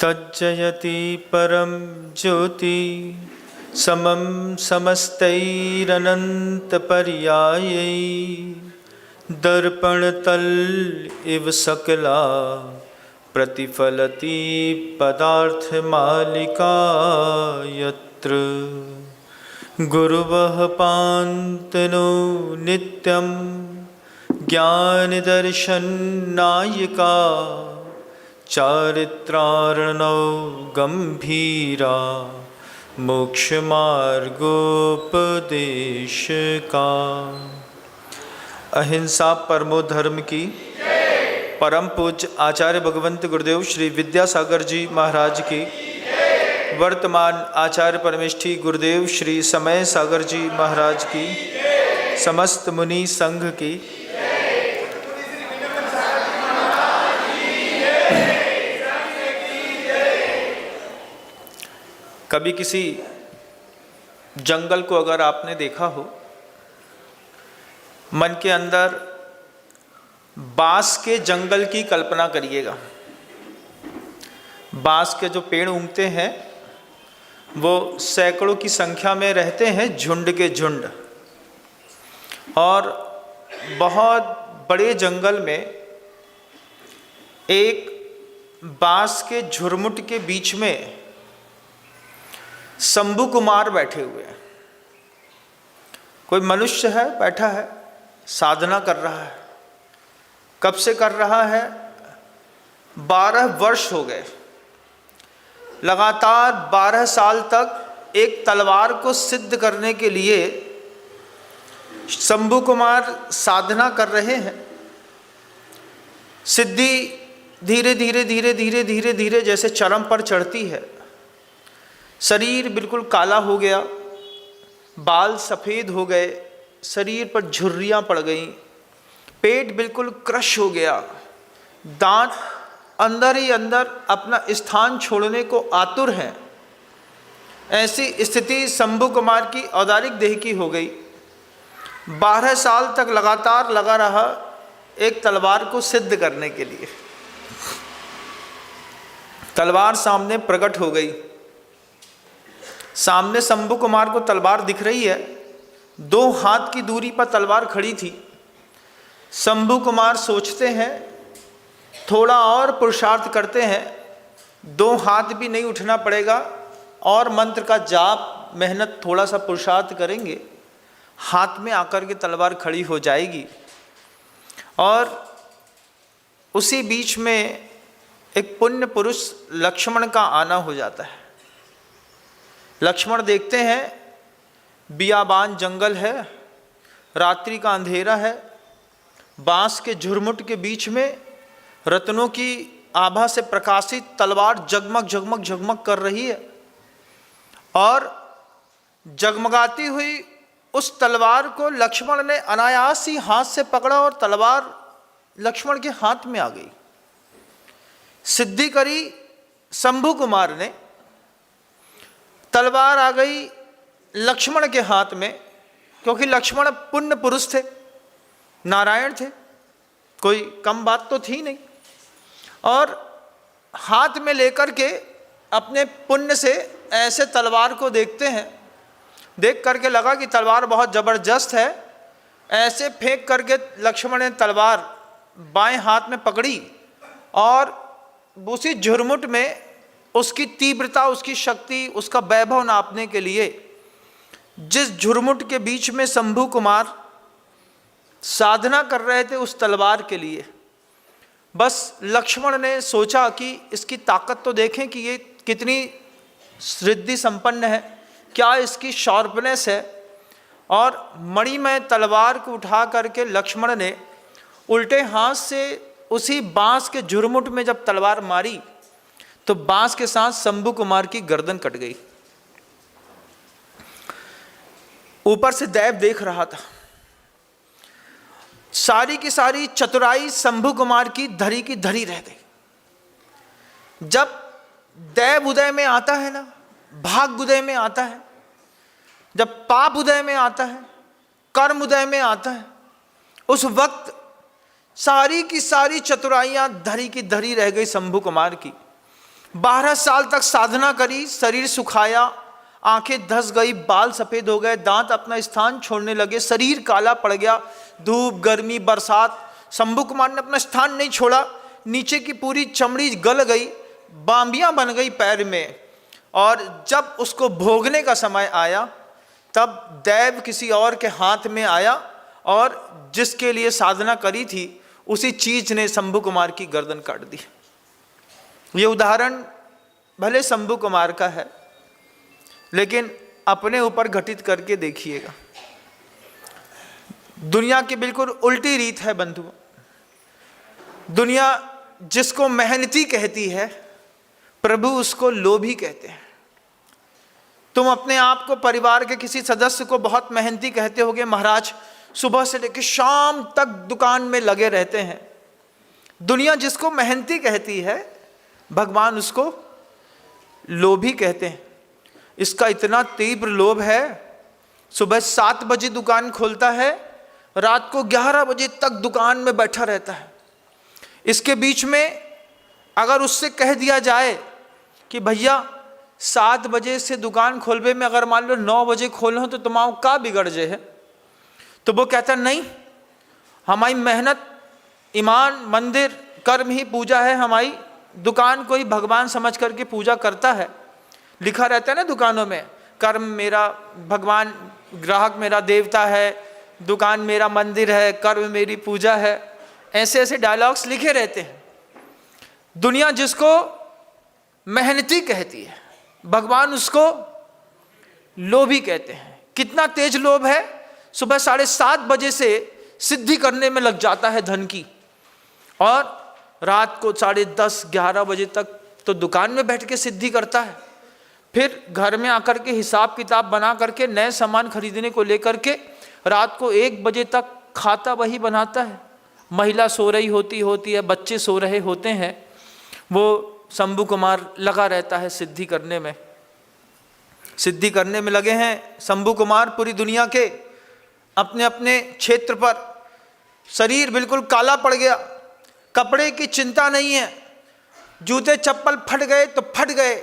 तज्जयति परम ज्योति समम समस्तैरनन्तपर्यायै दर्पणतल इव सकला प्रतिफलति पदार्थमालिका यत्र गुरुवः पान्तनो नित्यं ज्ञानदर्शननायिका चारित्रार्णौ गंभीरा मोक्षमार्गोपदेशका। अहिंसा परमो धर्म की परम पूज्य आचार्य भगवंत गुरुदेव श्री विद्यासागर जी महाराज की, वर्तमान आचार्य परमेष्ठी गुरुदेव श्री समय सागर जी महाराज की, समस्त मुनि संघ की। कभी किसी जंगल को अगर आपने देखा हो, मन के अंदर बांस के जंगल की कल्पना करिएगा। बांस के जो पेड़ उगते हैं वो सैकड़ों की संख्या में रहते हैं, झुंड के झुंड। और बहुत बड़े जंगल में एक बांस के झुरमुट के बीच में शंभु कुमार बैठे हुए हैं। कोई मनुष्य है, बैठा है, साधना कर रहा है। कब से कर रहा है? 12 वर्ष हो गए। लगातार 12 साल तक एक तलवार को सिद्ध करने के लिए शंभु कुमार साधना कर रहे हैं। सिद्धि धीरे धीरे धीरे धीरे धीरे धीरे जैसे चरम पर चढ़ती है। शरीर बिल्कुल काला हो गया, बाल सफ़ेद हो गए, शरीर पर झुर्रियाँ पड़ गईं, पेट बिल्कुल क्रश हो गया, दांत अंदर ही अंदर अपना स्थान छोड़ने को आतुर हैं। ऐसी स्थिति शंभु कुमार की औदारिक देह की हो गई। 12 साल तक लगातार लगा रहा एक तलवार को सिद्ध करने के लिए। तलवार सामने प्रकट हो गई। सामने शंभु कुमार को तलवार दिख रही है। 2 हाथ की दूरी पर तलवार खड़ी थी। शंभु कुमार सोचते हैं, थोड़ा और पुरुषार्थ करते हैं, 2 हाथ भी नहीं उठना पड़ेगा, और मंत्र का जाप, मेहनत, थोड़ा सा पुरुषार्थ करेंगे, हाथ में आकर के तलवार खड़ी हो जाएगी। और उसी बीच में एक पुण्य पुरुष लक्ष्मण का आना हो जाता है। लक्ष्मण देखते हैं बियाबान जंगल है, रात्रि का अंधेरा है, बांस के झुरमुट के बीच में रत्नों की आभा से प्रकाशित तलवार जगमग जगमग जगमग कर रही है। और जगमगाती हुई उस तलवार को लक्ष्मण ने अनायास ही हाथ से पकड़ा और तलवार लक्ष्मण के हाथ में आ गई। सिद्धि करी शंभु कुमार ने, तलवार आ गई लक्ष्मण के हाथ में, क्योंकि लक्ष्मण पुण्य पुरुष थे, नारायण थे, कोई कम बात तो थी नहीं। और हाथ में लेकर के अपने पुण्य से ऐसे तलवार को देखते हैं। देख करके लगा कि तलवार बहुत ज़बरदस्त है। ऐसे फेंक करके लक्ष्मण ने तलवार बाएं हाथ में पकड़ी और उसी झुरमुट में उसकी तीव्रता, उसकी शक्ति, उसका वैभव नापने के लिए जिस झुरमुट के बीच में शंभु कुमार साधना कर रहे थे उस तलवार के लिए, बस लक्ष्मण ने सोचा कि इसकी ताकत तो देखें कि ये कितनी सिद्धि संपन्न है, क्या इसकी शार्पनेस है। और मणिमय तलवार को उठा करके लक्ष्मण ने उल्टे हाथ से उसी बांस के झुरमुट में जब तलवार मारी तो बांस के साथ शंभु कुमार की गर्दन कट गई। ऊपर से दैव देख रहा था। सारी की सारी चतुराई शंभु कुमार की धरी रह गई। जब दैव उदय में आता है ना, भाग उदय में आता है, जब पाप उदय में आता है, कर्म उदय में आता है, उस वक्त सारी की सारी चतुराइयां धरी की धरी रह गई शंभु कुमार की। 12 साल तक साधना करी, शरीर सुखाया, आंखें धस गई, बाल सफ़ेद हो गए, दांत अपना स्थान छोड़ने लगे, शरीर काला पड़ गया, धूप गर्मी बरसात, शंभू कुमार ने अपना स्थान नहीं छोड़ा, नीचे की पूरी चमड़ी गल गई, बांबियां बन गई पैर में। और जब उसको भोगने का समय आया तब दैव किसी और के हाथ में आया और जिसके लिए साधना करी थी उसी चीज ने शंभू कुमार की गर्दन काट दी। ये उदाहरण भले शंभू कुमार का है, लेकिन अपने ऊपर घटित करके देखिएगा। दुनिया की बिल्कुल उल्टी रीत है बंधुओं। दुनिया जिसको मेहनती कहती है, प्रभु उसको लोभी कहते हैं। तुम अपने आप को, परिवार के किसी सदस्य को बहुत मेहनती कहते होगे, महाराज सुबह से लेकर शाम तक दुकान में लगे रहते हैं। दुनिया जिसको मेहनती कहती है, भगवान उसको लोभी कहते हैं। इसका इतना तीव्र लोभ है, सुबह 7 बजे दुकान खोलता है, रात को 11 बजे तक दुकान में बैठा रहता है। इसके बीच में अगर उससे कह दिया जाए कि भैया 7 बजे से दुकान खोलबे में अगर मान लो 9 बजे खोलो तो तुम्हारा का बिगड़ जे है, तो वो कहता नहीं, हमारी मेहनत, ईमान, मंदिर, कर्म ही पूजा है हमारी। दुकान को ही भगवान समझ करके पूजा करता है। लिखा रहता है ना दुकानों में, कर्म मेरा भगवान, ग्राहक मेरा देवता है, दुकान मेरा मंदिर है, कर्म मेरी पूजा है। ऐसे ऐसे डायलॉग्स लिखे रहते हैं। दुनिया जिसको मेहनती कहती है, भगवान उसको लोभी कहते हैं। कितना तेज लोभ है, सुबह 7:30 बजे से सिद्धि करने में लग जाता है धन की, और रात को 10:30 11 बजे तक तो दुकान में बैठ के सिद्धि करता है। फिर घर में आकर के हिसाब किताब बना करके नए सामान खरीदने को लेकर के रात को 1 बजे तक खाता वही बनाता है। महिला सो रही होती है, बच्चे सो रहे होते हैं, वो शंभू कुमार लगा रहता है सिद्धि करने में। सिद्धि करने में लगे हैं शंभू कुमार पूरी दुनिया के, अपने अपने क्षेत्र पर। शरीर बिल्कुल काला पड़ गया, कपड़े की चिंता नहीं है, जूते चप्पल फट गए तो फट गए,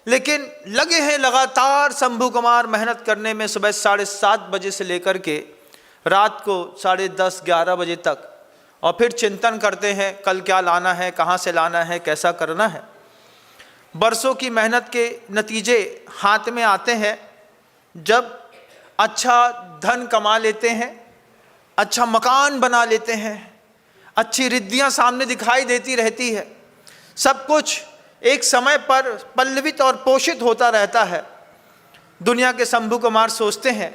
लेकिन लगे हैं लगातार शंभू कुमार मेहनत करने में, सुबह 7:30 बजे से लेकर के रात को 10:30 11 बजे तक। और फिर चिंतन करते हैं कल क्या लाना है, कहाँ से लाना है, कैसा करना है। बरसों की मेहनत के नतीजे हाथ में आते हैं। जब अच्छा धन कमा लेते हैं, अच्छा मकान बना लेते हैं, अच्छी रिद्धियां सामने दिखाई देती रहती है, सब कुछ एक समय पर पल्लवित और पोषित होता रहता है। दुनिया के शंभू कुमार सोचते हैं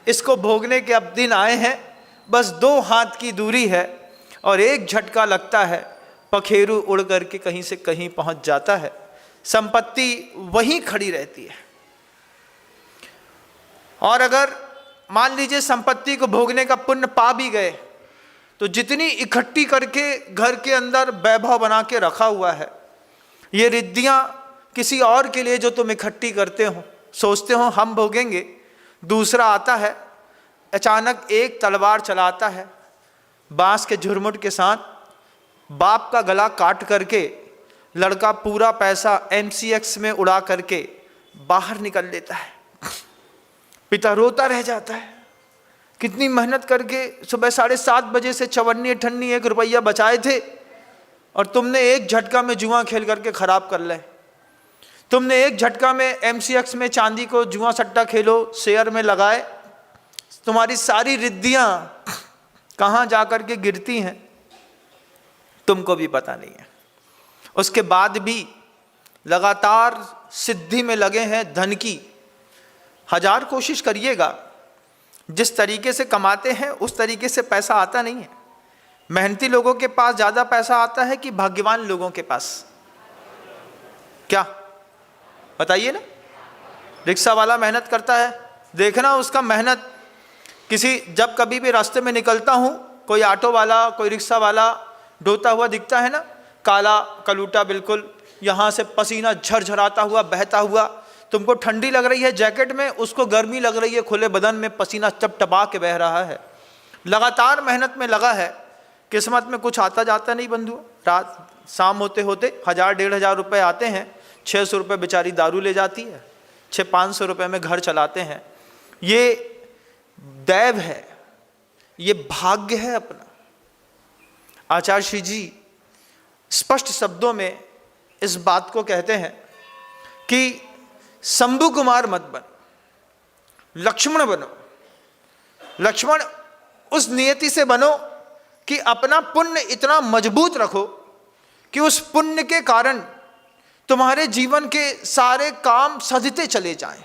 इसको भोगने के अब दिन आए हैं, बस 2 हाथ की दूरी है और एक झटका लगता है, पखेरु उड़ करके कहीं से कहीं पहुंच जाता है, संपत्ति वहीं खड़ी रहती है। और अगर मान लीजिए संपत्ति को भोगने का पुण्य पा भी गए, तो जितनी इकट्ठी करके घर के अंदर वैभव बना के रखा हुआ है, ये रिद्धियां किसी और के लिए जो तुम इकट्ठी करते हो, सोचते हो हम भोगेंगे, दूसरा आता है अचानक एक तलवार चलाता है, बांस के झुरमुट के साथ बाप का गला काट करके लड़का पूरा पैसा MCX में उड़ा करके बाहर निकल लेता है। पिता रोता रह जाता है, कितनी मेहनत करके सुबह 7:30 बजे से चवन्नी अठन्नी 1 रुपया बचाए थे और तुमने एक झटका में जुआ खेल करके खराब कर ले। तुमने एक झटका में MCX में चांदी को जुआ सट्टा खेलो, शेयर में लगाए, तुम्हारी सारी रिद्धियां कहाँ जाकर के गिरती हैं तुमको भी पता नहीं है। उसके बाद भी लगातार सिद्धि में लगे हैं धन की। 1000 कोशिश करिएगा, जिस तरीके से कमाते हैं उस तरीके से पैसा आता नहीं है। मेहनती लोगों के पास ज़्यादा पैसा आता है कि भाग्यवान लोगों के पास? क्या बताइए ना। रिक्शा वाला मेहनत करता है, देखना उसका मेहनत। किसी जब कभी भी रास्ते में निकलता हूँ, कोई ऑटो वाला, कोई रिक्शा वाला ढोता हुआ दिखता है ना, काला कलूटा बिल्कुल, यहाँ से पसीना झरझराता हुआ बहता हुआ, तुमको ठंडी लग रही है जैकेट में, उसको गर्मी लग रही है खुले बदन में, पसीना टपटपा के बह रहा है, लगातार मेहनत में लगा है। किस्मत में कुछ आता जाता नहीं बंधु। रात शाम होते होते 1000 1500 रुपये आते हैं, 600 रुपये बेचारी दारू ले जाती है, 500 रुपये में घर चलाते हैं। ये दैव है, ये भाग्य है अपना। आचार्य श्री जी स्पष्ट शब्दों में इस बात को कहते हैं कि शंभु कुमार मत बन, लक्ष्मण बनो। लक्ष्मण उस नियति से बनो कि अपना पुण्य इतना मजबूत रखो कि उस पुण्य के कारण तुम्हारे जीवन के सारे काम सधते चले जाएं।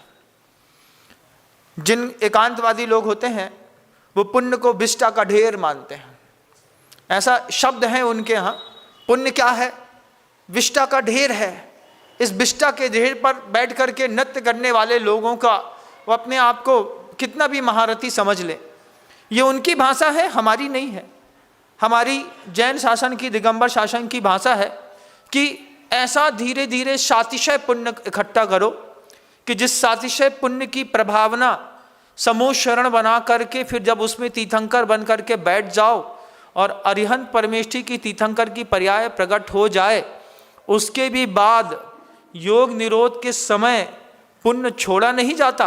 जिन एकांतवादी लोग होते हैं वो पुण्य को विष्टा का ढेर मानते हैं, ऐसा शब्द है उनके यहाँ। पुण्य क्या है? विष्टा का ढेर है। इस विष्टा के ढेर पर बैठ करके नृत्य करने वाले लोगों का वो अपने आप को कितना भी महारथी समझ ले, ये उनकी भाषा है, हमारी नहीं है। हमारी जैन शासन की, दिगंबर शासन की भाषा है कि ऐसा धीरे धीरे सातिशय पुण्य इकट्ठा करो कि जिस सातिशय पुण्य की प्रभावना समूह शरण बना करके फिर जब उसमें तीर्थंकर बन करके बैठ जाओ और अरिहंत परमेष्ठी की तीर्थंकर की पर्याय प्रकट हो जाए, उसके भी बाद योग निरोध के समय पुण्य छोड़ा नहीं जाता,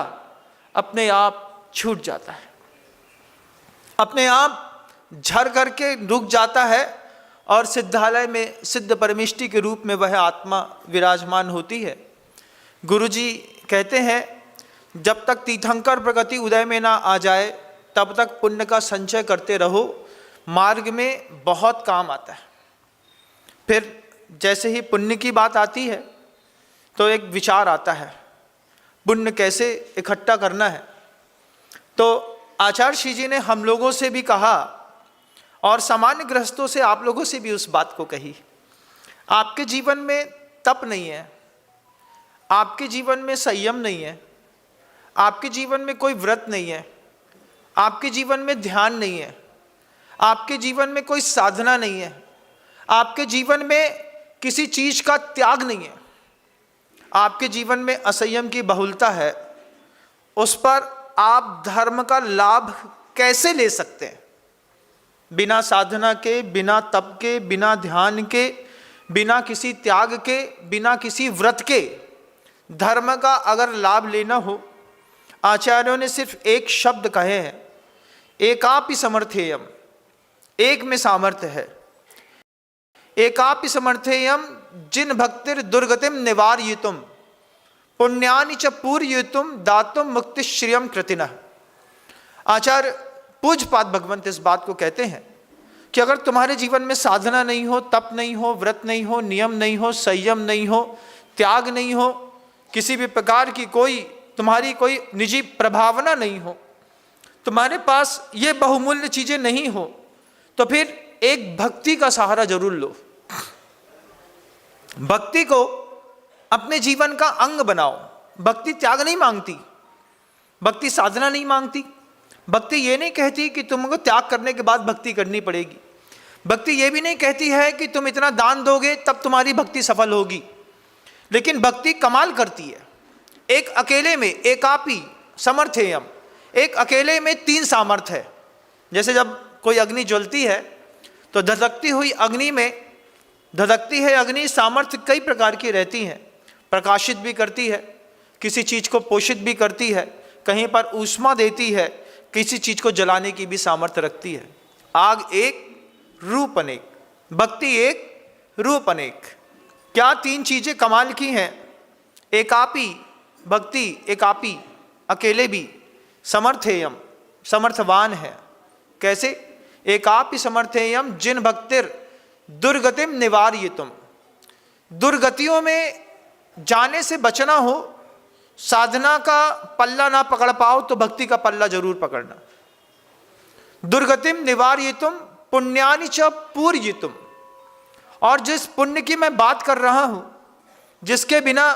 अपने आप छूट जाता है, अपने आप झर करके रुक जाता है और सिद्धालय में सिद्ध परमेष्ठी के रूप में वह आत्मा विराजमान होती है। गुरुजी कहते हैं जब तक तीर्थंकर प्रगति उदय में ना आ जाए तब तक पुण्य का संचय करते रहो, मार्ग में बहुत काम आता है। फिर जैसे ही पुण्य की बात आती है तो एक विचार आता है पुण्य कैसे इकट्ठा करना है। तो आचार्य श्री जी ने हम लोगों से भी कहा और सामान्य गृहस्थों से आप लोगों से भी उस बात को कही, आपके जीवन में तप नहीं है, आपके जीवन में संयम नहीं है, आपके जीवन में कोई व्रत नहीं है, आपके जीवन में ध्यान नहीं है, आपके जीवन में कोई साधना नहीं है, आपके जीवन में किसी चीज का त्याग नहीं है, आपके जीवन में असंयम की बहुलता है, उस पर आप धर्म का लाभ कैसे ले सकते हैं? बिना साधना के, बिना तप के, बिना ध्यान के, बिना किसी त्याग के, बिना किसी व्रत के धर्म का अगर लाभ लेना हो, आचार्यों ने सिर्फ एक शब्द कहे हैं, एकापि समर्थेयम, एक में सामर्थ्य है। एकापि समर्थेयम जिन भक्तिर दुर्गतिम निवारयितुम पुण्यानि च पूरयितुम दातुम मुक्ति श्रियम कृतिनः। आचार्य पूज्यपाद भगवंत इस बात को कहते हैं कि अगर तुम्हारे जीवन में साधना नहीं हो, तप नहीं हो, व्रत नहीं हो, नियम नहीं हो, संयम नहीं हो, त्याग नहीं हो, किसी भी प्रकार की कोई तुम्हारी कोई निजी प्रभावना नहीं हो, तुम्हारे पास ये बहुमूल्य चीजें नहीं हो, तो फिर एक भक्ति का सहारा जरूर लो। भक्ति को अपने जीवन का अंग बनाओ। भक्ति त्याग नहीं मांगती, भक्ति साधना नहीं मांगती, भक्ति ये नहीं कहती कि तुमको त्याग करने के बाद भक्ति करनी पड़ेगी, भक्ति ये भी नहीं कहती है कि तुम इतना दान दोगे तब तुम्हारी भक्ति सफल होगी। लेकिन भक्ति कमाल करती है। एक अकेले में एकापि समर्थेयम, एक अकेले में तीन सामर्थ्य है। जैसे जब कोई अग्नि ज्वलती है तो धधकती हुई अग्नि में, धधकती है अग्नि, सामर्थ्य कई प्रकार की रहती हैं। प्रकाशित भी करती है, किसी चीज को पोषित भी करती है, कहीं पर ऊष्मा देती है, किसी चीज को जलाने की भी सामर्थ्य रखती है। आग एक, रूप अनेक, भक्ति एक, रूप अनेक। क्या तीन चीजें कमाल की हैं? एकापि भक्ति, एकापि अकेले भी, समर्थेयम समर्थवान है। कैसे? एकापि समर्थेयम जिन भक्तिर दुर्गतिम निवारयितुम, दुर्गतियों में जाने से बचना हो, साधना का पल्ला ना पकड़ पाओ तो भक्ति का पल्ला जरूर पकड़ना। दुर्गतिम निवारयितुम पुण्यानि च पूरयितुम, और जिस पुण्य की मैं बात कर रहा हूं, जिसके बिना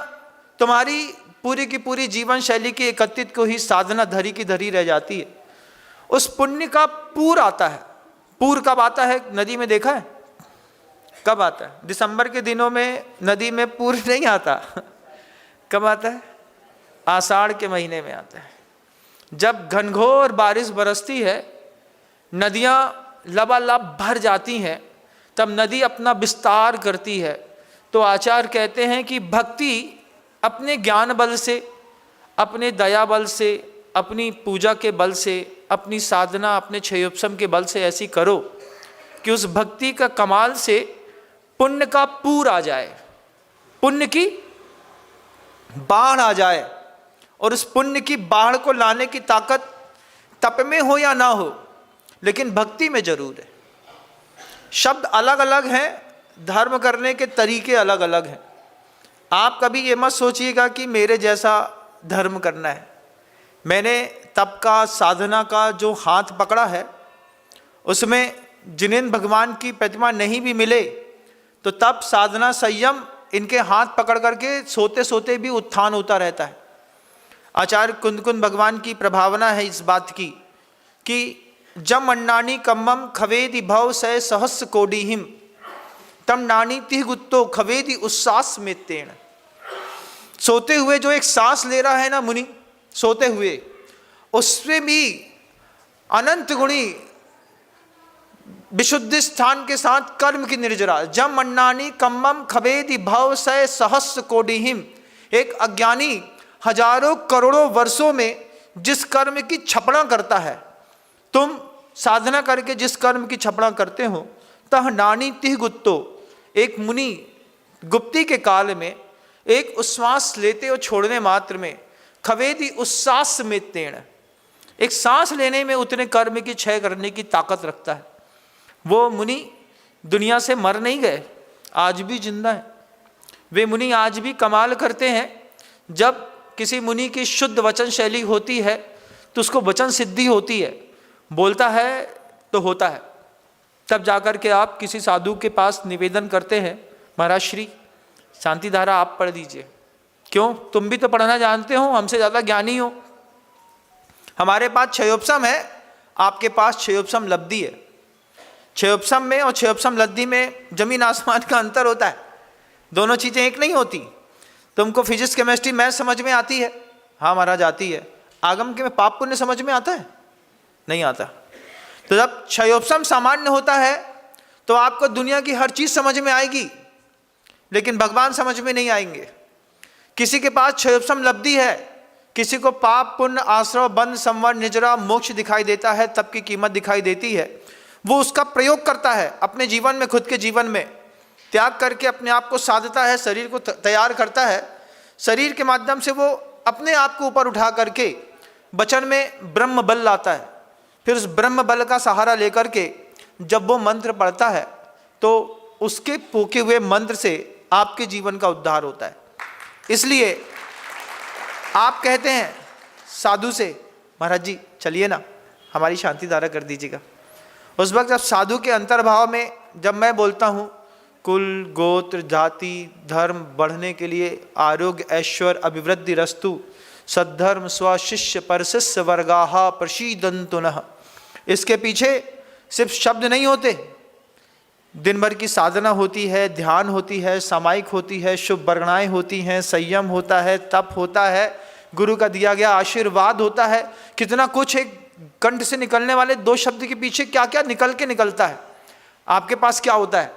तुम्हारी पूरी की पूरी जीवन शैली की एकत्रित को ही साधना धरी की धरी रह जाती है, उस पुण्य का पूर आता है। पूर कब आता है? नदी में देखा है कब आता है? दिसंबर के दिनों में नदी में पूर नहीं आता। कब आता है? आषाढ़ के महीने में आता है। जब घनघोर बारिश बरसती है, नदियां लबालब भर जाती हैं, तब नदी अपना विस्तार करती है, तो तो आचार्य कहते हैं कि भक्ति अपने ज्ञान बल से, अपने दया बल से, अपनी पूजा के बल से, अपनी साधना, अपने क्षयोपशम के बल से ऐसी करो कि उस भक्ति का कमाल से पुण्य का पूर आ जाए, पुण्य की बाढ़ आ जाए। और उस पुण्य की बाढ़ को लाने की ताकत तप में हो या ना हो, लेकिन भक्ति में जरूर है। शब्द अलग अलग हैं, धर्म करने के तरीके अलग अलग हैं। आप कभी ये मत सोचिएगा कि मेरे जैसा धर्म करना है। मैंने तप का, साधना का जो हाथ पकड़ा है, उसमें जिन्हें भगवान की प्रतिमा नहीं भी मिले तो तप, साधना, संयम, इनके हाथ पकड़ करके सोते सोते भी उत्थान होता रहता है। आचार्य कुंद भगवान की प्रभावना है इस बात की कि जम अन्नानी कम्मम खवेदि भव सय सहस्र कोडिहिम तम नानी तिह गुत्तो खवेदि उस्सास में तेण। सोते हुए जो एक सांस ले रहा है ना मुनि, सोते हुए, उसमें भी अनंत गुणी विशुद्धि स्थान के साथ कर्म की निर्जरा। जम अन्नानी कम्मम खवेदि भव सय सहस्र कोडिहिम। एक अज्ञानी हजारों करोड़ों वर्षों में जिस कर्म की छपड़ा करता है, तुम साधना करके जिस कर्म की छपड़ा करते हो, तह नानी तिह गुत्तो, एक मुनि गुप्ती के काल में एक उच्छ्वास लेते और छोड़ने मात्र में खवेदि उस्सास में तेण, एक सांस लेने में उतने कर्म की क्षय करने की ताकत रखता है। वो मुनि दुनिया से मर नहीं गए, आज भी जिंदा है। वे मुनि आज भी कमाल करते हैं। जब किसी मुनि की शुद्ध वचन शैली होती है तो उसको वचन सिद्धि होती है, बोलता है तो होता है। तब जाकर के आप किसी साधु के पास निवेदन करते हैं, महाराज श्री शांति धारा आप पढ़ दीजिए। क्यों? तुम भी तो पढ़ना जानते हो, हमसे ज़्यादा ज्ञानी हो। हमारे पास क्षयोपशम है, आपके क्षयोपशम क्षयोपशम लब्धि है। क्षयोपशम में और क्षयोपशम लब्धि में जमीन आसमान का अंतर होता है, दोनों चीज़ें एक नहीं होती। तुमको फिजिक्स, केमिस्ट्री, मैथ समझ में आती है? हाँ महाराज आती है। आगम के में पाप पुण्य समझ में आता है? नहीं आता। तो जब क्षयोपशम सामान्य होता है तो आपको दुनिया की हर चीज़ समझ में आएगी, लेकिन भगवान समझ में नहीं आएंगे। किसी के पास क्षयोपशम लब्धि है, किसी को पाप पुण्य, आश्रव, बंध, संवर, निजरा, मोक्ष दिखाई देता है, तप की कीमत दिखाई देती है। वो उसका प्रयोग करता है अपने जीवन में, खुद के जीवन में त्याग करके अपने आप को साधता है, शरीर को तैयार करता है। शरीर के माध्यम से वो अपने आप को ऊपर उठा करके वचन में ब्रह्म बल लाता है। फिर उस ब्रह्म बल का सहारा लेकर के जब वो मंत्र पढ़ता है तो उसके फूके हुए मंत्र से आपके जीवन का उद्धार होता है। इसलिए आप कहते हैं साधु से, महाराज जी चलिए ना हमारी शांति धारा कर दीजिएगा। उस वक्त जब साधु के अंतर्भाव में जब मैं बोलता हूँ कुल, गोत्र, जाति, धर्म बढ़ने के लिए आरोग्य, ऐश्वर्य, अभिवृद्धि रस्तु, सद्धर्म, स्वशिष्य, परशिष्य वर्गाहा प्रसीदन्तुनः, इसके पीछे सिर्फ शब्द नहीं होते, दिन भर की साधना होती है, ध्यान होती है, सामायिक होती है, शुभ वर्गणाएँ होती हैं, संयम होता है, तप होता है, गुरु का दिया गया आशीर्वाद होता है। कितना कुछ एक कंठ से निकलने वाले दो शब्द के पीछे क्या क्या निकलता है। आपके पास क्या होता है?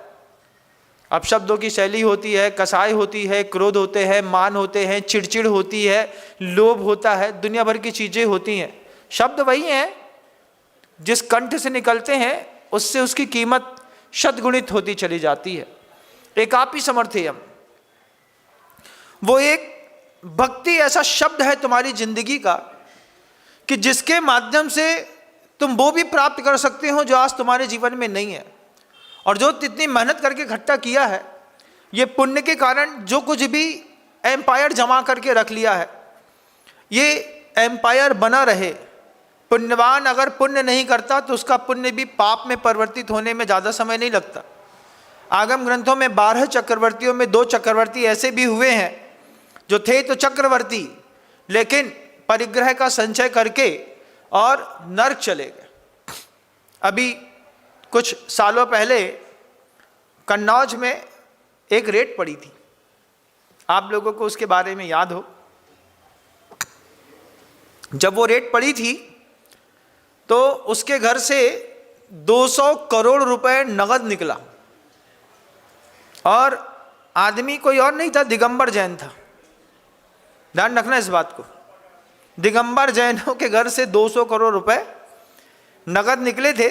अब शब्दों की शैली होती है, कसाई होती है, क्रोध होते हैं, मान होते हैं, चिड़चिड़ होती है, लोभ होता है, दुनिया भर की चीज़ें होती हैं। शब्द वही हैं, जिस कंठ से निकलते हैं उससे उसकी कीमत शतगुणित होती चली जाती है। एक आप ही समर्थ हैं हम। वो एक भक्ति ऐसा शब्द है तुम्हारी जिंदगी का कि जिसके माध्यम से तुम वो भी प्राप्त कर सकते हो जो आज तुम्हारे जीवन में नहीं है। और जो इतनी मेहनत करके इकट्ठा किया है, ये पुण्य के कारण जो कुछ भी एम्पायर जमा करके रख लिया है, ये एम्पायर बना रहे। पुण्यवान अगर पुण्य नहीं करता तो उसका पुण्य भी पाप में परिवर्तित होने में ज़्यादा समय नहीं लगता। आगम ग्रंथों में 12 चक्रवर्तियों में 2 चक्रवर्ती ऐसे भी हुए हैं जो थे तो चक्रवर्ती, लेकिन परिग्रह का संचय करके और नरक चले गए। अभी कुछ सालों पहले कन्नौज में एक रेड पड़ी थी, आप लोगों को उसके बारे में याद हो। जब वो रेड पड़ी थी तो उसके घर से 200 करोड़ रुपए नगद निकला और आदमी कोई और नहीं था, दिगंबर जैन था। ध्यान रखना इस बात को। दिगंबर जैनों के घर से 200 करोड़ रुपए नगद निकले थे।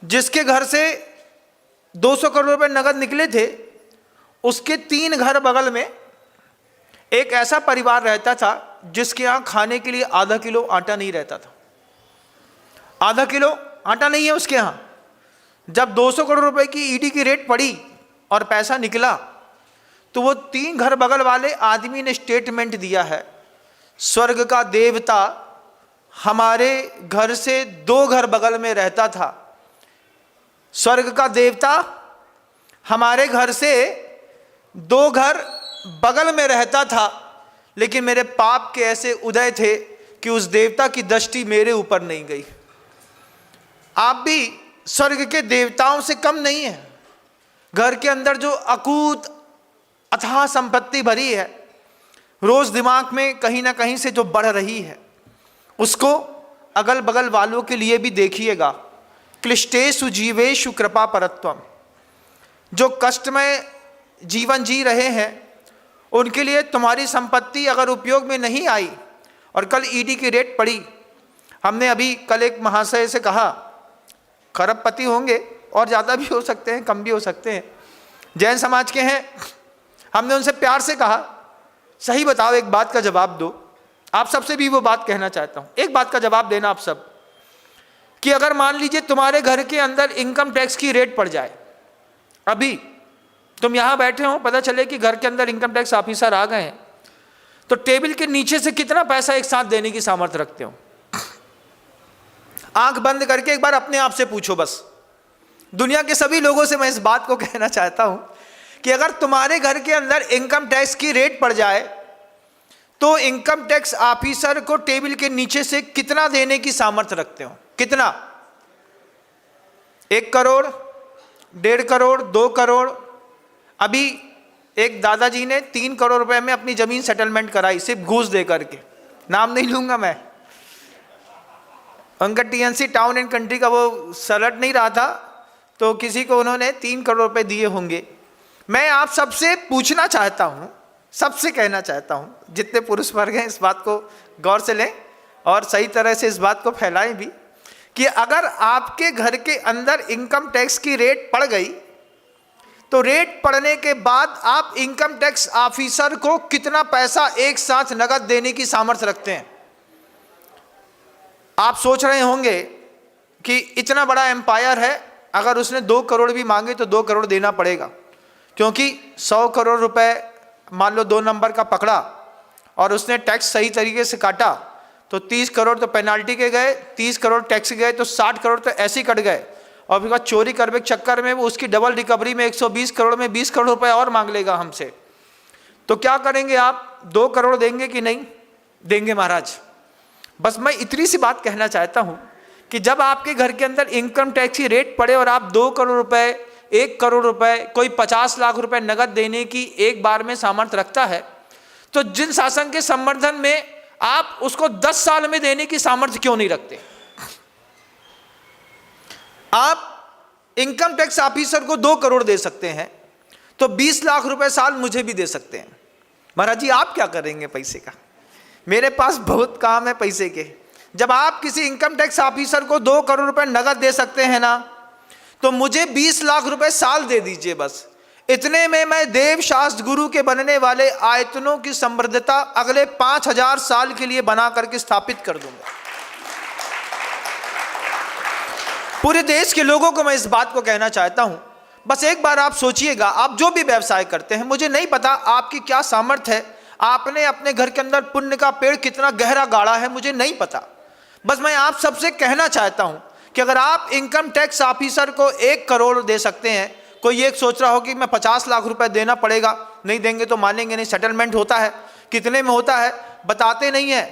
जिसके घर से 200 करोड़ रुपए नगद निकले थे, उसके 3 घर बगल में एक ऐसा परिवार रहता था जिसके यहाँ खाने के लिए आधा किलो आटा नहीं रहता था। आधा किलो आटा नहीं है उसके यहाँ। जब 200 करोड़ रुपए की ईडी की रेट पड़ी और पैसा निकला, तो वो 3 घर बगल वाले आदमी ने स्टेटमेंट दिया है, स्वर्ग का देवता हमारे घर से 2 घर बगल में रहता था। स्वर्ग का देवता हमारे घर से 2 घर बगल में रहता था, लेकिन मेरे पाप के ऐसे उदय थे कि उस देवता की दृष्टि मेरे ऊपर नहीं गई। आप भी स्वर्ग के देवताओं से कम नहीं है। घर के अंदर जो अकूत अथाह संपत्ति भरी है, रोज दिमाग में कहीं ना कहीं से जो बढ़ रही है, उसको अगल बगल वालों के लिए भी देखिएगा। क्लिष्टेषु जीवेषु कृपा परत्वम। जो कष्टमय जीवन जी रहे हैं, उनके लिए तुम्हारी संपत्ति अगर उपयोग में नहीं आई और कल ईडी की रेट पड़ी, हमने अभी कल एक महाशय से कहा, खरबपति होंगे और ज़्यादा भी हो सकते हैं, कम भी हो सकते हैं, जैन समाज के हैं। हमने उनसे प्यार से कहा, सही बताओ, एक बात का जवाब दो। आप सबसे भी वो बात कहना चाहता हूँ, एक बात का जवाब देना आप सब, कि अगर मान लीजिए तुम्हारे घर के अंदर इनकम टैक्स की रेट पड़ जाए, अभी तुम यहाँ बैठे हो, पता चले कि घर के अंदर इनकम टैक्स ऑफिसर आ गए हैं, तो टेबल के नीचे से कितना पैसा एक साथ देने की सामर्थ्य रखते हो? आंख बंद करके एक बार अपने आप से पूछो। बस दुनिया के सभी लोगों से मैं इस बात को कहना चाहता हूं कि अगर तुम्हारे घर के अंदर इनकम टैक्स की रेट पड़ जाए, तो इनकम टैक्स ऑफिसर को टेबल के नीचे से कितना देने की सामर्थ्य रखते हो? कितना? 1 करोड़, 1.5 करोड़, 2 करोड़? अभी एक दादाजी ने 3 करोड़ रुपए में अपनी जमीन सेटलमेंट कराई, सिर्फ घूस दे करके। नाम नहीं लूंगा मैं, उनका टीएनसी टाउन एंड कंट्री का वो सलट नहीं रहा था, तो किसी को उन्होंने 3 करोड़ रुपए दिए होंगे। मैं आप सबसे पूछना चाहता हूं, सबसे कहना चाहता हूं, जितने पुरुष वर्ग हैं इस बात को गौर से लें और सही तरह से इस बात को फैलाएं भी, कि अगर आपके घर के अंदर इनकम टैक्स की रेट पड़ गई, तो रेट पड़ने के बाद आप इनकम टैक्स ऑफिसर को कितना पैसा एक साथ नगद देने की सामर्थ्य रखते हैं? आप सोच रहे होंगे कि इतना बड़ा एम्पायर है, अगर उसने 2 करोड़ भी मांगे तो 2 करोड़ देना पड़ेगा, क्योंकि 100 करोड़ रुपए मान लो 2 नंबर का पकड़ा और उसने टैक्स सही तरीके से काटा, तो 30 करोड़ तो पेनाल्टी के गए, 30 करोड़ टैक्स गए, तो 60 करोड़ तो ऐसे ही कट गए। और फिर बाद चोरी करने के चक्कर में वो उसकी डबल रिकवरी में 120 करोड़ में 20 करोड़ रुपए और मांग लेगा हमसे। तो क्या करेंगे आप? 2 करोड़ देंगे कि नहीं देंगे महाराज? बस मैं इतनी सी बात कहना चाहता हूं कि जब आपके घर के अंदर इनकम टैक्स की रेट पड़े और आप 2 करोड़ रुपए, 1 करोड़ रुपए, कोई 50 लाख रुपए नगद देने की एक बार में सामर्थ्य रखता है, तो जिन शासन के संवर्धन में आप उसको 10 साल में देने की सामर्थ्य क्यों नहीं रखते? आप इनकम टैक्स ऑफिसर को 2 करोड़ दे सकते हैं, तो 20 लाख रुपए साल मुझे भी दे सकते हैं। महाराज जी आप क्या करेंगे पैसे का? मेरे पास बहुत काम है पैसे के। जब आप किसी इनकम टैक्स ऑफिसर को 2 करोड़ रुपए नगद दे सकते हैं ना, तो मुझे 20 लाख रुपए साल दे दीजिए। बस इतने में मैं देव शास्त्र गुरु के बनने वाले आयतनों की समृद्धता अगले 5000 साल के लिए बना करके स्थापित कर दूंगा। पूरे देश के लोगों को मैं इस बात को कहना चाहता हूं, बस एक बार आप सोचिएगा, आप जो भी व्यवसाय करते हैं, मुझे नहीं पता आपकी क्या सामर्थ्य है, आपने अपने घर के अंदर पुण्य का पेड़ कितना गहरा गाड़ा है, मुझे नहीं पता। बस मैं आप सबसे कहना चाहता हूं कि अगर आप इनकम टैक्स ऑफिसर को 1 करोड़ दे सकते हैं, कोई एक सोच रहा हो कि मैं 50 लाख रुपए देना पड़ेगा, नहीं देंगे तो मानेंगे नहीं। सेटलमेंट होता है, कितने में होता है बताते नहीं है।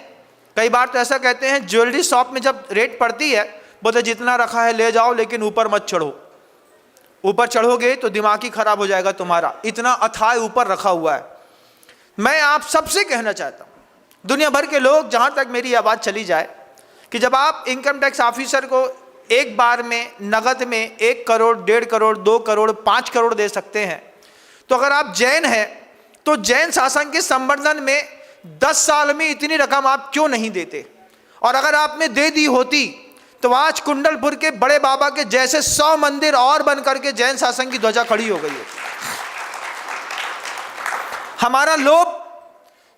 कई बार तो ऐसा कहते हैं, ज्वेलरी शॉप में जब रेट पड़ती है, बोलते जितना रखा है ले जाओ, लेकिन ऊपर मत चढ़ो। ऊपर चढ़ोगे तो दिमाग ही खराब हो जाएगा तुम्हारा, इतना अथाह ऊपर रखा हुआ है। मैं आप सबसे कहना चाहता हूं, दुनिया भर के लोग, जहां तक मेरी आवाज चली जाए, कि जब आप इनकम टैक्स ऑफिसर को एक बार में नगद में 1 करोड़, 1.5 करोड़, 2 करोड़, 5 करोड़ दे सकते हैं, तो अगर आप जैन हैं तो जैन शासन के संवर्धन में 10 साल में इतनी रकम आप क्यों नहीं देते? और अगर आपने दे दी होती तो आज कुंडलपुर के बड़े बाबा के जैसे 100 मंदिर और बन करके जैन शासन की ध्वजा खड़ी हो गई होती। हमारा लोभ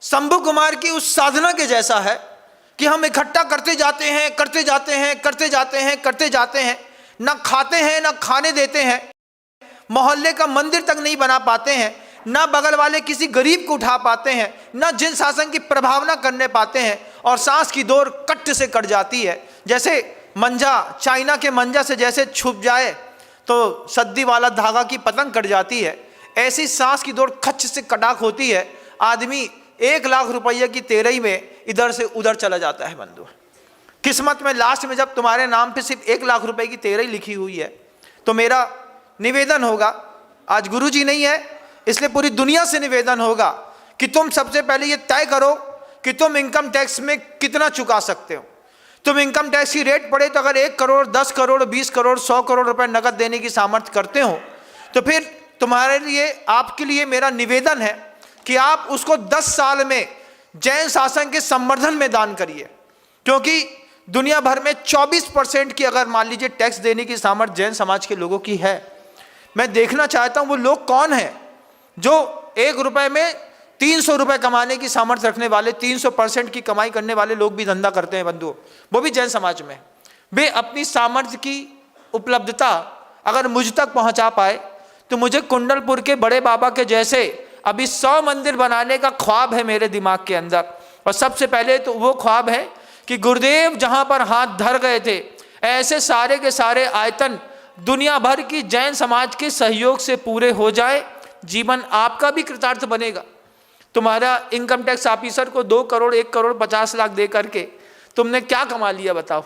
शंभु कुमार की उस साधना के जैसा है कि हम इकट्ठा करते जाते हैं, करते जाते हैं, करते जाते हैं, करते जाते हैं, ना खाते हैं ना खाने देते हैं, मोहल्ले का मंदिर तक नहीं बना पाते हैं, ना बगल वाले किसी गरीब को उठा पाते हैं, ना जिन शासन की प्रभावना करने पाते हैं, और सांस की डोर कट से कट जाती है। जैसे मंजा, चाइना के मंजा से जैसे छुप जाए तो सद्दी वाला धागा की पतंग कट जाती है, ऐसी सांस की डोर खच से कटाक होती है। आदमी 1 लाख रुपये की तेरही में इधर से उधर चला जाता है। बंधु, किस्मत में लास्ट में जब तुम्हारे नाम पे सिर्फ 1 लाख रुपए की तेरही लिखी हुई है, तो मेरा निवेदन होगा, आज गुरुजी नहीं है इसलिए पूरी दुनिया से निवेदन होगा कि तुम सबसे पहले ये तय करो कि तुम इनकम टैक्स में कितना चुका सकते हो। तुम इनकम टैक्स की रेट पड़े तो अगर 1 करोड़, 10 करोड़, 20 करोड़, 100 करोड़ रुपए नकद देने की सामर्थ्य करते हो, तो फिर तुम्हारे लिए, आपके लिए मेरा निवेदन है कि आप उसको 10 साल में जैन शासन के संवर्धन में दान करिए। क्योंकि दुनिया भर में 24% की अगर मान लीजिए टैक्स देने की सामर्थ्य जैन समाज के लोगों की है, मैं देखना चाहता हूं वो लोग कौन हैं जो 1 रुपए में 300 रुपए कमाने की सामर्थ्य रखने वाले, 300% की कमाई करने वाले लोग भी धंधा करते हैं बंधुओं, वो भी जैन समाज में। वे अपनी सामर्थ्य की उपलब्धता अगर मुझ तक पहुंचा पाए तो मुझे कुंडलपुर के बड़े बाबा के जैसे अभी 100 मंदिर बनाने का ख्वाब है मेरे दिमाग के अंदर। और सबसे पहले तो वो ख्वाब है कि गुरुदेव जहां पर हाथ धर गए थे, ऐसे सारे के सारे आयतन दुनिया भर की जैन समाज के सहयोग से पूरे हो जाए, जीवन आपका भी कृतार्थ बनेगा। तुम्हारा इनकम टैक्स ऑफिसर को 2 करोड़, 1 करोड़ 50 लाख दे करके तुमने क्या कमा लिया बताओ?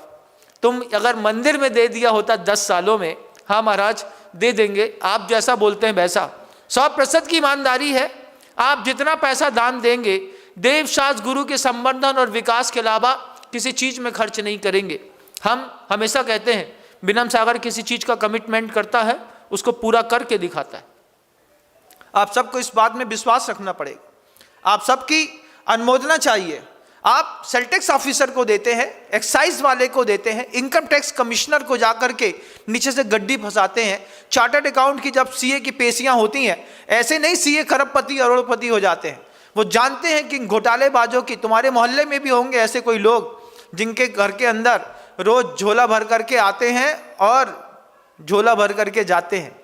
तुम अगर मंदिर में दे दिया होता 10 सालों में, हाँ महाराज दे देंगे, आप जैसा बोलते हैं वैसा, 100% की ईमानदारी है। आप जितना पैसा दान देंगे देवशास्त्र गुरु के संवर्धन और विकास के अलावा किसी चीज में खर्च नहीं करेंगे। हम हमेशा कहते हैं विनम्र सागर किसी चीज का कमिटमेंट करता है उसको पूरा करके दिखाता है। आप सबको इस बात में विश्वास रखना पड़ेगा, आप सबकी अनुमोदना चाहिए। आप सेल टैक्स ऑफिसर को देते हैं, एक्साइज वाले को देते हैं, इनकम टैक्स कमिश्नर को जाकर के नीचे से गड्डी फंसाते हैं। चार्टर्ड अकाउंट की जब सीए की पेशियां होती हैं, ऐसे नहीं सीए खरबपति अरोड़पति हो जाते हैं। वो जानते हैं कि घोटालेबाजों की, तुम्हारे मोहल्ले में भी होंगे ऐसे कोई लोग जिनके घर के अंदर रोज झोला भर करके आते हैं और झोला भर करके जाते हैं।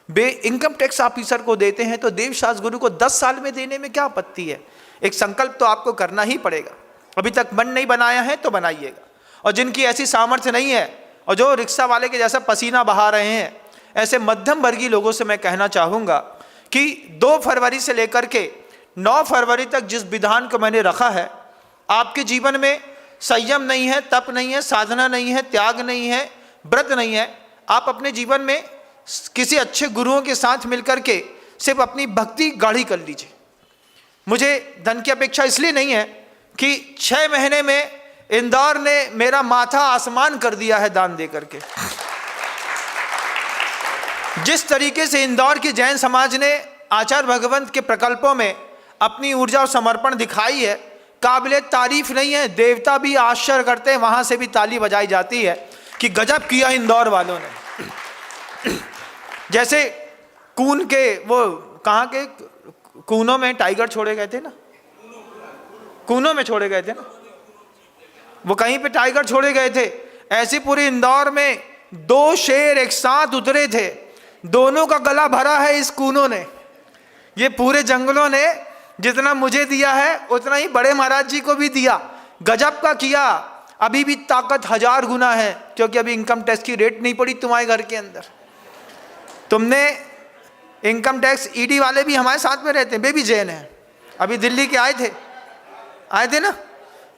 वे इनकम टैक्स ऑफिसर को देते हैं तो देवशास्त्र गुरु को 10 साल में देने में क्या आपत्ति है? एक संकल्प तो आपको करना ही पड़ेगा। अभी तक मन नहीं बनाया है तो बनाइएगा। और जिनकी ऐसी सामर्थ्य नहीं है और जो रिक्शा वाले के जैसा पसीना बहा रहे हैं, ऐसे मध्यम वर्गीय लोगों से मैं कहना चाहूँगा कि 2 फरवरी से लेकर के 9 फरवरी तक जिस विधान को मैंने रखा है, आपके जीवन में संयम नहीं है, तप नहीं है, साधना नहीं है, त्याग नहीं है, व्रत नहीं है, आप अपने जीवन में किसी अच्छे गुरुओं के साथ मिलकर के सिर्फ अपनी भक्ति गाढ़ी कर लीजिए। मुझे धन की अपेक्षा इसलिए नहीं है कि 6 महीने में इंदौर ने मेरा माथा आसमान कर दिया है दान दे करके। जिस तरीके से इंदौर की जैन समाज ने आचार्य भगवंत के प्रकल्पों में अपनी ऊर्जा और समर्पण दिखाई है, काबिले तारीफ नहीं है। देवता भी आश्चर्य करते हैं, वहां से भी ताली बजाई जाती है कि गजब किया इंदौर वालों ने। जैसे कून के, वो कहाँ के कूनों में टाइगर छोड़े गए थे ना, कूनों में छोड़े गए थे ना, वो कहीं पे टाइगर छोड़े गए थे, ऐसे पूरे इंदौर में 2 शेर एक साथ उतरे थे, दोनों का गला भरा है इस कूनों ने। ये पूरे जंगलों ने जितना मुझे दिया है उतना ही बड़े महाराज जी को भी दिया, गजब का किया। अभी भी ताकत 1000 गुना है, क्योंकि अभी इनकम टैक्स की रेट नहीं पड़ी तुम्हारे घर के अंदर। तुमने इनकम टैक्स ईडी वाले भी हमारे साथ में रहते हैं, वे भी जैन हैं, अभी दिल्ली के आए थे ना,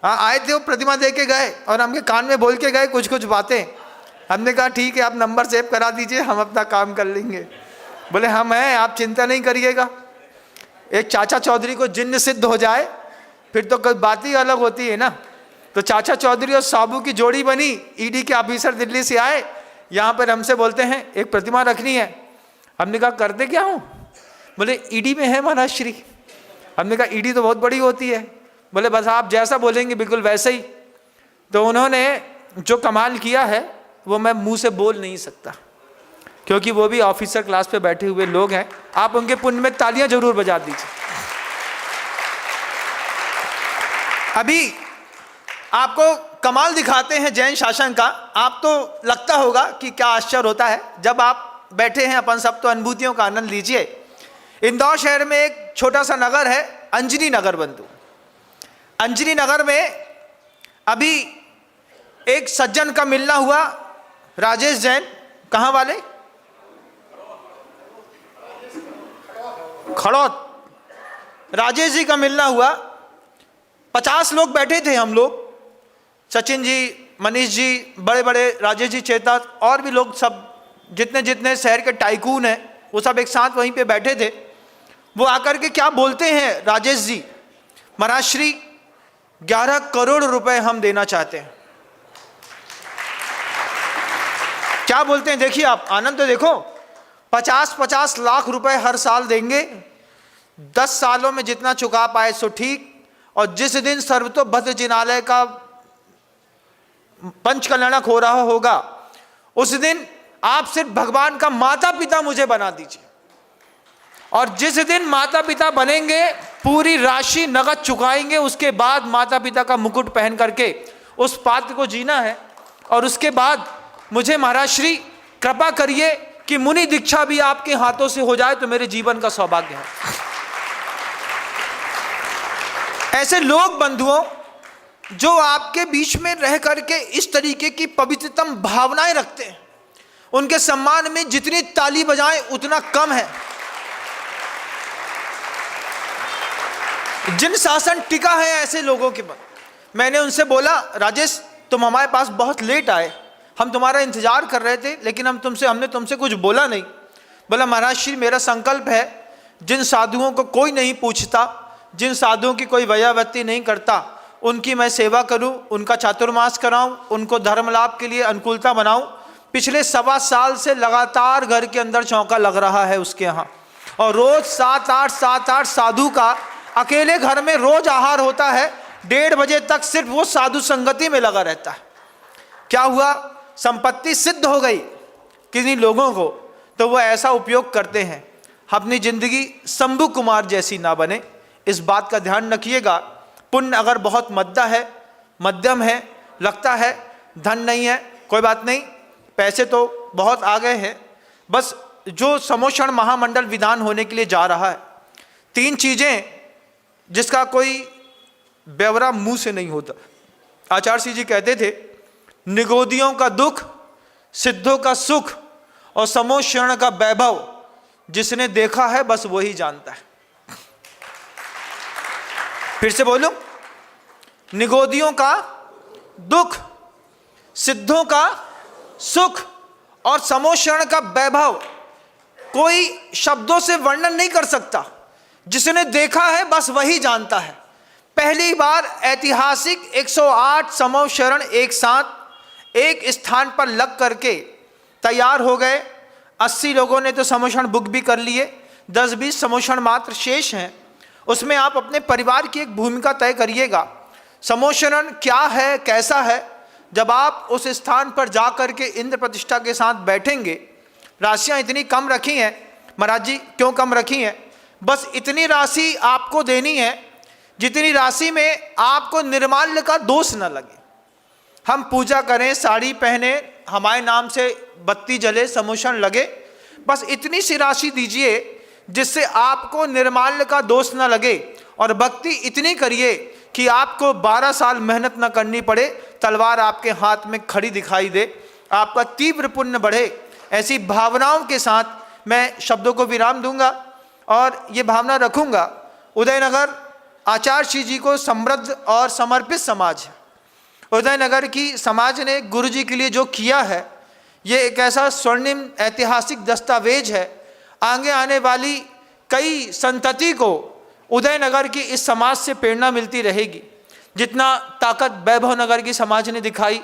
हाँ आए थे, वो प्रतिमा दे के गए और हमके कान में बोल के गए कुछ कुछ बातें। हमने कहा ठीक है आप नंबर सेव करा दीजिए, हम अपना काम कर लेंगे। बोले हम हैं, आप चिंता नहीं करिएगा। एक चाचा चौधरी को जिन्न सिद्ध हो जाए फिर तो कोई बात ही अलग होती है ना। तो चाचा चौधरी और साबू की जोड़ी बनी, ईडी के ऑफिसर दिल्ली से आए, यहाँ पर हमसे बोलते हैं एक प्रतिमा रखनी है। हमने कहा करते क्या हूँ? बोले ईडी में है महाराज श्री। हमने कहा ईडी तो बहुत बड़ी होती है। बोले बस आप जैसा बोलेंगे बिल्कुल वैसे ही। तो उन्होंने जो कमाल किया है वो मैं मुंह से बोल नहीं सकता, क्योंकि वो भी ऑफिसर क्लास पे बैठे हुए लोग हैं। आप उनके पुण्य में तालियां जरूर बजा दीजिए। अभी आपको कमाल दिखाते हैं जैन शासन का। आप तो लगता होगा कि क्या आश्चर्य होता है। जब आप बैठे हैं अपन सब तो अनुभूतियों का आनंद लीजिए। इंदौर शहर में एक छोटा सा नगर है अंजनी नगर बंधु। अंजनी नगर में अभी एक सज्जन का मिलना हुआ, राजेश जैन। कहाँ वाले? खड़ौत। राजेश जी का मिलना हुआ। 50 लोग बैठे थे हम लोग, सचिन जी, मनीष जी, बड़े बड़े राजेश जी, चेता और भी लोग, सब जितने जितने शहर के टाइकून हैं वो सब एक साथ वहीं पे बैठे थे। वो आकर के क्या बोलते हैं राजेश जी, महाराज श्री 11 करोड़ रुपए हम देना चाहते हैं। क्या बोलते हैं देखिए आप, आनंद तो देखो। 50-50 लाख रुपए हर साल देंगे, 10 सालों में जितना चुका पाए सो ठीक। और जिस दिन सर्वतोभद्र जिनालय का पंचकल्याणक हो रहा होगा उस दिन आप सिर्फ भगवान का माता पिता मुझे बना दीजिए। और जिस दिन माता पिता बनेंगे पूरी राशि नगद चुकाएंगे। उसके बाद माता पिता का मुकुट पहन करके उस पात्र को जीना है। और उसके बाद मुझे महाराज श्री कृपा करिए कि मुनि दीक्षा भी आपके हाथों से हो जाए तो मेरे जीवन का सौभाग्य है। ऐसे लोग बंधुओं जो आपके बीच में रह करके इस तरीके की पवित्रतम भावनाएं रखते हैं, उनके सम्मान में जितनी ताली बजाएं उतना कम है। जिन शासन टिका है ऐसे लोगों के बाद, मैंने उनसे बोला राजेश तुम हमारे पास बहुत लेट आए, हम तुम्हारा इंतजार कर रहे थे, लेकिन हमने तुमसे कुछ बोला नहीं। बोला महाराज श्री मेरा संकल्प है, जिन साधुओं को कोई नहीं पूछता, जिन साधुओं की कोई व्यावृत्ति नहीं करता, उनकी मैं सेवा करूं, उनका चातुर्मास कराऊं, उनको धर्म लाभ के लिए अनुकूलता बनाऊं। पिछले 1.25 साल से लगातार घर के अंदर चौका लग रहा है उसके यहाँ, और रोज 7-8 साधु का अकेले घर में रोज आहार होता है। 1:30 बजे तक सिर्फ वो साधु संगति में लगा रहता है। क्या हुआ, संपत्ति सिद्ध हो गई किन्हीं लोगों को, तो वो ऐसा उपयोग करते हैं। अपनी जिंदगी शंभू कुमार जैसी ना बने, इस बात का ध्यान रखिएगा। पुण्य अगर बहुत मध्यम है, लगता है धन नहीं है, कोई बात नहीं, पैसे तो बहुत आ गए हैं। बस जो समोषण महामंडल विधान होने के लिए जा रहा है, 3 चीजें जिसका कोई ब्यौरा मुंह से नहीं होता। आचार्य जी कहते थे, निगोदियों का दुख, सिद्धों का सुख और समोषण का वैभव जिसने देखा है बस वही जानता है। फिर से बोलूं, निगोदियों का दुख, सिद्धों का सुख और समोषण का वैभव कोई शब्दों से वर्णन नहीं कर सकता। जिसने देखा है बस वही जानता है। पहली बार ऐतिहासिक 108 समोषण एक साथ एक स्थान पर लग करके तैयार हो गए। 80 लोगों ने तो समोषण बुक भी कर लिए, 10-20 समोषण मात्र शेष हैं। उसमें आप अपने परिवार की एक भूमिका तय करिएगा। समोषण क्या है, कैसा है, जब आप उस स्थान पर जा करके इंद्र प्रतिष्ठा के साथ बैठेंगे। राशियां इतनी कम रखी हैं महाराज जी, क्यों कम रखी हैं? बस इतनी राशि आपको देनी है जितनी राशि में आपको निर्माल्य का दोष न लगे। हम पूजा करें, साड़ी पहने, हमारे नाम से बत्ती जले, समोषण लगे, बस इतनी सी राशि दीजिए जिससे आपको निर्माल्य का दोष न लगे। और भक्ति इतनी करिए कि आपको 12 साल मेहनत न करनी पड़े, तलवार आपके हाथ में खड़ी दिखाई दे, आपका तीव्र पुण्य बढ़े। ऐसी भावनाओं के साथ मैं शब्दों को विराम दूंगा और ये भावना रखूंगा। उदयनगर आचार्य जी को समृद्ध और समर्पित समाज है। उदयनगर की समाज ने गुरु जी के लिए जो किया है, ये एक ऐसा स्वर्णिम ऐतिहासिक दस्तावेज है। आगे आने वाली कई संतति को उदयनगर की इस समाज से प्रेरणा मिलती रहेगी। जितना ताकत वैभव नगर की समाज ने दिखाई,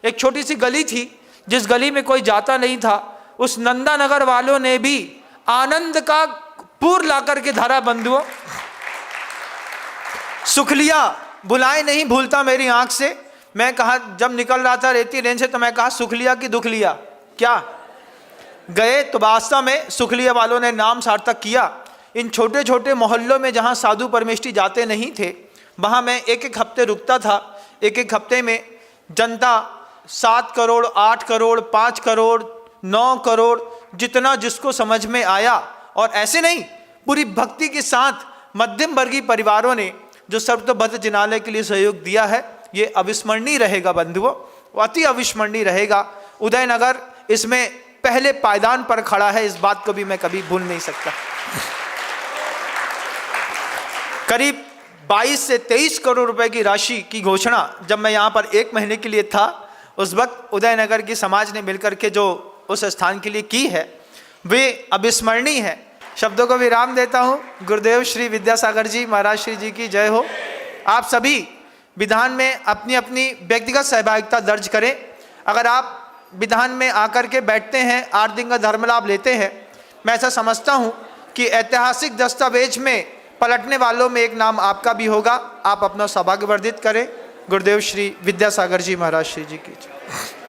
एक छोटी सी गली थी जिस गली में कोई जाता नहीं था, उस नंदा नगर वालों ने भी आनंद का पूर ला करके धरा बंधुओं। सुखलिया बुलाए नहीं भूलता मेरी आंख से। मैं कहा जब निकल रहा था रेती रेंज से तो मैं कहा सुखलिया की दुख लिया क्या। गए तो वास्तव में सुखलिया वालों ने नाम सार्थक किया। इन छोटे छोटे मोहल्लों में जहाँ साधु परमेष्ठी जाते नहीं थे, वहाँ मैं एक एक हफ्ते रुकता था। एक एक हफ्ते में जनता 7 करोड़, 8 करोड़, 5 करोड़, 9 करोड़, जितना जिसको समझ में आया, और ऐसे नहीं, पूरी भक्ति के साथ मध्यम वर्गीय परिवारों ने जो सर्वतोभद्र जिनालय के लिए सहयोग दिया है, ये अविस्मरणीय रहेगा बंधुओं, अति अविस्मरणीय रहेगा। उदयनगर इसमें पहले पायदान पर खड़ा है, इस बात को भी मैं कभी भूल नहीं सकता। करीब 22 से 23 करोड़ रुपए की राशि की घोषणा जब मैं यहाँ पर 1 महीने के लिए था, उस वक्त उदयनगर की समाज ने मिलकर के जो उस स्थान के लिए की है, वे अविस्मरणीय है। शब्दों को विराम देता हूँ। गुरुदेव श्री विद्यासागर जी महाराज श्री जी की जय हो। आप सभी विधान में अपनी अपनी व्यक्तिगत सहभागिता दर्ज करें। अगर आप विधान में आकर के बैठते हैं, 8 दिन का धर्म लाभ लेते हैं, मैं ऐसा समझता हूँ कि ऐतिहासिक दस्तावेज में पलटने वालों में एक नाम आपका भी होगा। आप अपना सौभाग्य वर्धित करें। गुरुदेव श्री विद्यासागर जी महाराज श्री जी की जय।